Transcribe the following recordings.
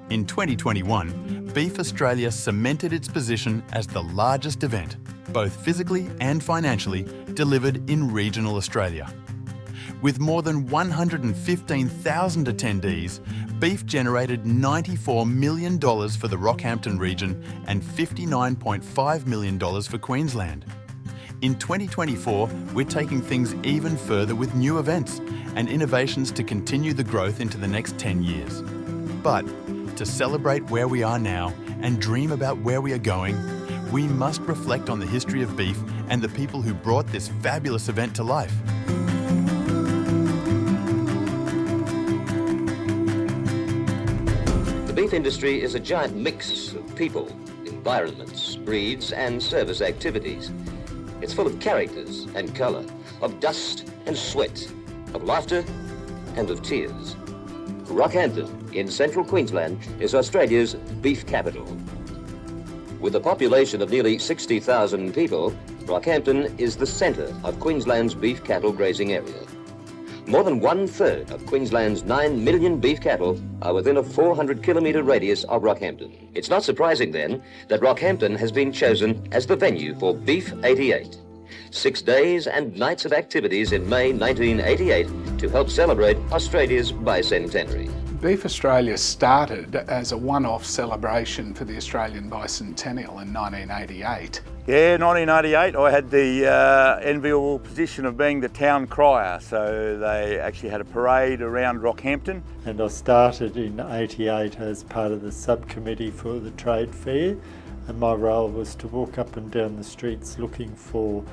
In 2021, Beef Australia cemented its position as the largest event, both physically and financially, delivered in regional Australia. With more than 115,000 attendees, Beef generated $94 million for the Rockhampton region and $59.5 million for Queensland. In 2024, we're taking things even further with new events and innovations to continue the growth into the next 10 years. But to celebrate where we are now and dream about where we are going, we must reflect on the history of beef and the people who brought this fabulous event to life. The beef industry is a giant mix of people, environments, breeds and service activities. It's full of characters and colour, of dust and sweat, of laughter and of tears. Rockhampton in central Queensland is Australia's beef capital. With a population of nearly 60,000 people, Rockhampton is the centre of Queensland's beef cattle grazing area. More than 1/3 of Queensland's 9 million beef cattle are within a 400-kilometre radius of Rockhampton. It's not surprising then that Rockhampton has been chosen as the venue for Beef 88. 6 days and nights of activities in May 1988 to help celebrate Australia's bicentenary. Beef Australia started as a one-off celebration for the Australian bicentennial in 1988. Yeah, 1988 I had the enviable position of being the town crier, so they actually had a parade around Rockhampton. And I started in 88 as part of the subcommittee for the trade fair, and my role was to walk up and down the streets looking for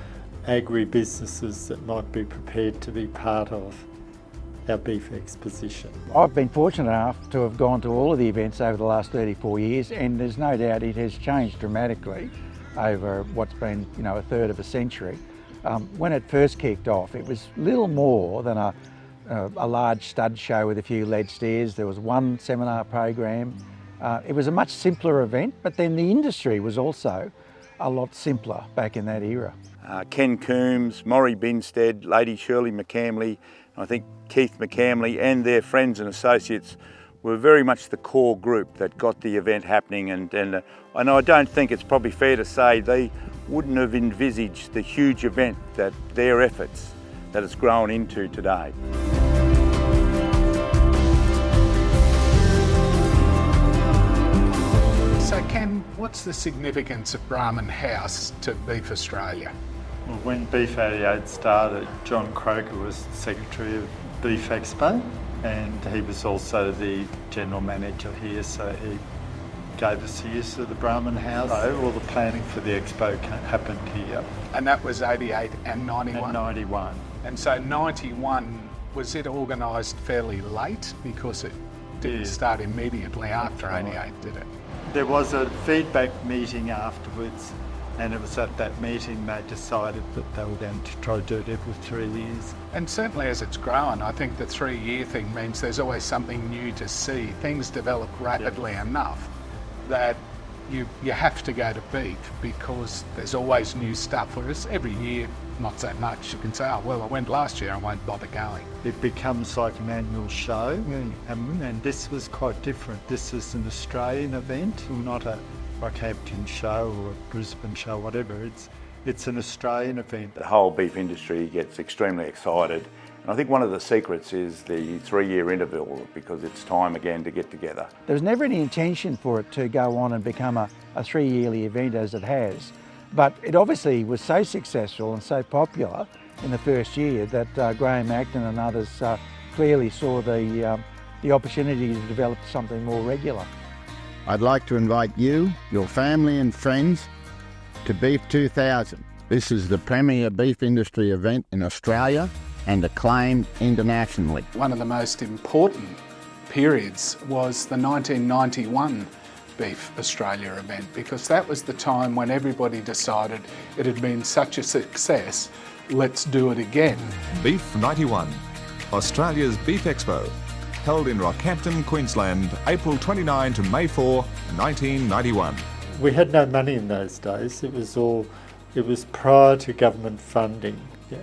agri-businesses that might be prepared to be part of our beef exposition. I've been fortunate enough to have gone to all of the events over the last 34 years, and there's no doubt it has changed dramatically over what's been, a third of a century. When it first kicked off, it was little more than a large stud show with a few lead steers. There was one seminar program. It was a much simpler event, but then the industry was also a lot simpler back in that era. Ken Coombs, Maury Binstead, Lady Shirley McCamley, I think Keith McCamley and their friends and associates were very much the core group that got the event happening, and I don't think it's probably fair to say they wouldn't have envisaged the huge event that their efforts that it's grown into today. So Ken, what's the significance of Brahman House to Beef Australia? Well, when Beef 88 started, John Croker was Secretary of Beef Expo, and he was also the General Manager here, so he gave us the use of the Brahman House. So all the planning for the expo happened here. And that was 88 and 91? And 91. And so 91, was it organised fairly late? Because it didn't start immediately after 88, did it? There was a feedback meeting afterwards, and it was at that meeting they decided that they were going to try to do it every 3 years. And certainly as it's grown, I think the 3-year thing means there's always something new to see. Things develop rapidly enough that you have to go to beef because there's always new stuff, whereas every year, not so much. You can say, oh, well, I went last year, I won't bother going. It becomes like an annual show, and this was quite different. This is an Australian event, not a Rockhampton show or a Brisbane show, whatever. It's an Australian event. The whole beef industry gets extremely excited, and I think one of the secrets is the 3-year interval, because it's time again to get together. There was never any intention for it to go on and become a 3-yearly event as it has, but it obviously was so successful and so popular in the first year that Graham Acton and others clearly saw the opportunity to develop something more regular. I'd like to invite you, your family and friends to Beef 2000. This is the premier beef industry event in Australia and acclaimed internationally. One of the most important periods was the 1991 Beef Australia event, because that was the time when everybody decided it had been such a success, let's do it again. Beef 91, Australia's Beef Expo, held in Rockhampton, Queensland, April 29 to May 4, 1991. We had no money in those days. It was prior to government funding.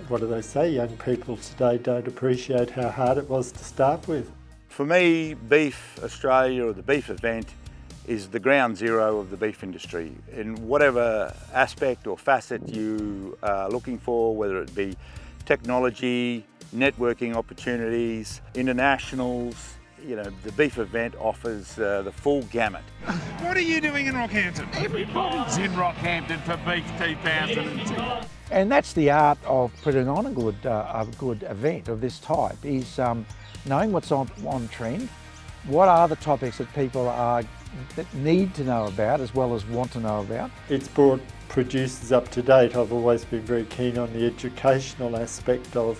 What do they say? Young people today don't appreciate how hard it was to start with. For me, Beef Australia, or the beef event, is the ground zero of the beef industry. In whatever aspect or facet you are looking for, whether it be technology, networking opportunities, internationals, you know, the beef event offers the full gamut. What are you doing in Rockhampton? Everybody's in Rockhampton for Beef 2002. And that's the art of putting on a good event of this type, is knowing what's on trend, what are the topics that people that need to know about as well as want to know about. It's brought producers up to date. I've always been very keen on the educational aspect of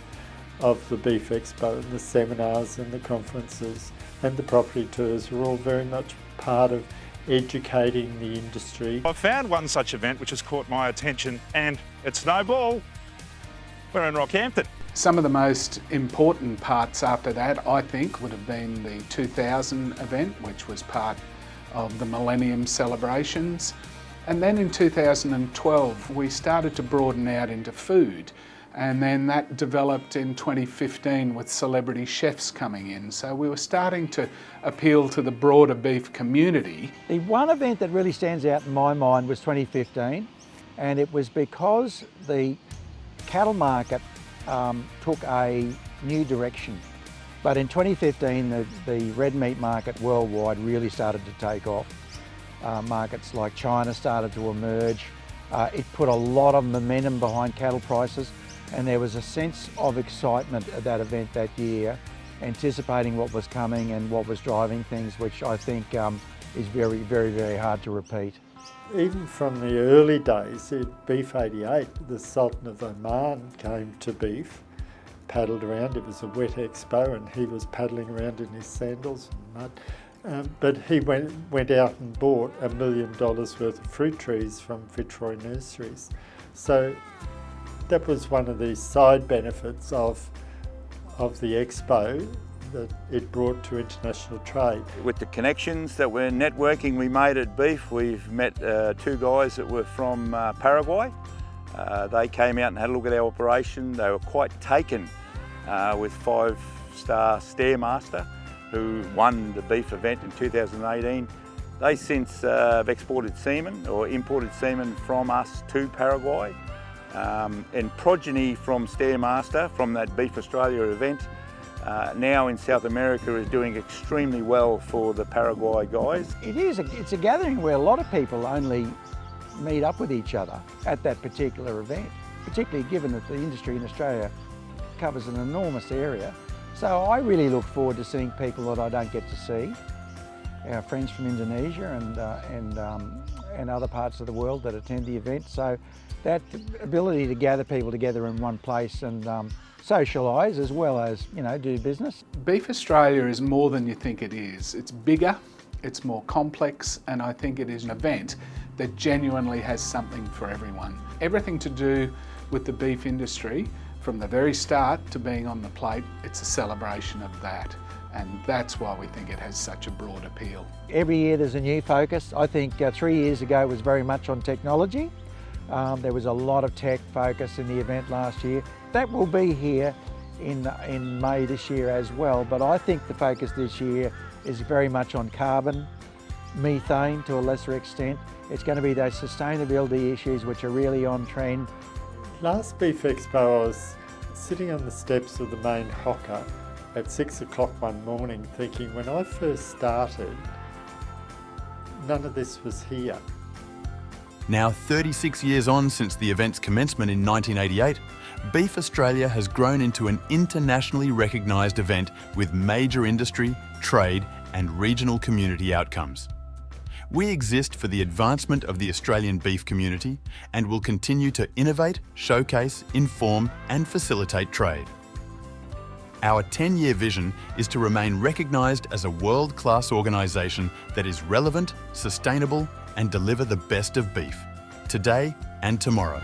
the Beef Expo, and the seminars and the conferences and the property tours are all very much part of educating the industry. I found one such event which has caught my attention, and it's snowball. We're in Rockhampton. Some of the most important parts after that, I think, would have been the 2000 event, which was part of the Millennium celebrations. And then in 2012, we started to broaden out into food. And then that developed in 2015 with celebrity chefs coming in. So we were starting to appeal to the broader beef community. The one event that really stands out in my mind was 2015, and it was because the cattle market took a new direction. But in 2015, the red meat market worldwide really started to take off. Markets like China started to emerge. It put a lot of momentum behind cattle prices, and there was a sense of excitement at that event that year, anticipating what was coming and what was driving things, which I think is very, very, very hard to repeat. Even from the early days, at Beef 88, the Sultan of Oman came to Beef, paddled around. It was a wet expo and he was paddling around in his sandals and mud. But he went out and bought $1 million worth of fruit trees from Fitzroy Nurseries. So that was one of the side benefits of the expo that it brought to international trade. With the connections that we're networking we made at Beef, we've met two guys that were from Paraguay. They came out and had a look at our operation. They were quite taken with 5-star Stairmaster, who won the beef event in 2018. They since have exported semen or imported semen from us to Paraguay. And progeny from Stairmaster, from that Beef Australia event, now in South America is doing extremely well for the Paraguay guys. It's a gathering where a lot of people only meet up with each other at that particular event, particularly given that the industry in Australia covers an enormous area. So I really look forward to seeing people that I don't get to see, our friends from Indonesia and other parts of the world that attend the event. So that ability to gather people together in one place and socialise as well as, you know, do business. Beef Australia is more than you think it is. It's bigger, it's more complex, and I think it is an event that genuinely has something for everyone. Everything to do with the beef industry, from the very start to being on the plate, it's a celebration of that. And that's why we think it has such a broad appeal. Every year there's a new focus. I think 3 years ago it was very much on technology. There was a lot of tech focus in the event last year. That will be here in May this year as well, but I think the focus this year is very much on carbon, methane to a lesser extent. It's going to be those sustainability issues which are really on trend. Last Beef Expo, I was sitting on the steps of the main hopper at 6 o'clock one morning thinking, when I first started, none of this was here. Now 36 years on since the event's commencement in 1988, Beef Australia has grown into an internationally recognised event with major industry, trade and regional community outcomes. We exist for the advancement of the Australian beef community and will continue to innovate, showcase, inform and facilitate trade. Our 10-year vision is to remain recognised as a world-class organisation that is relevant, sustainable and deliver the best of beef, today and tomorrow.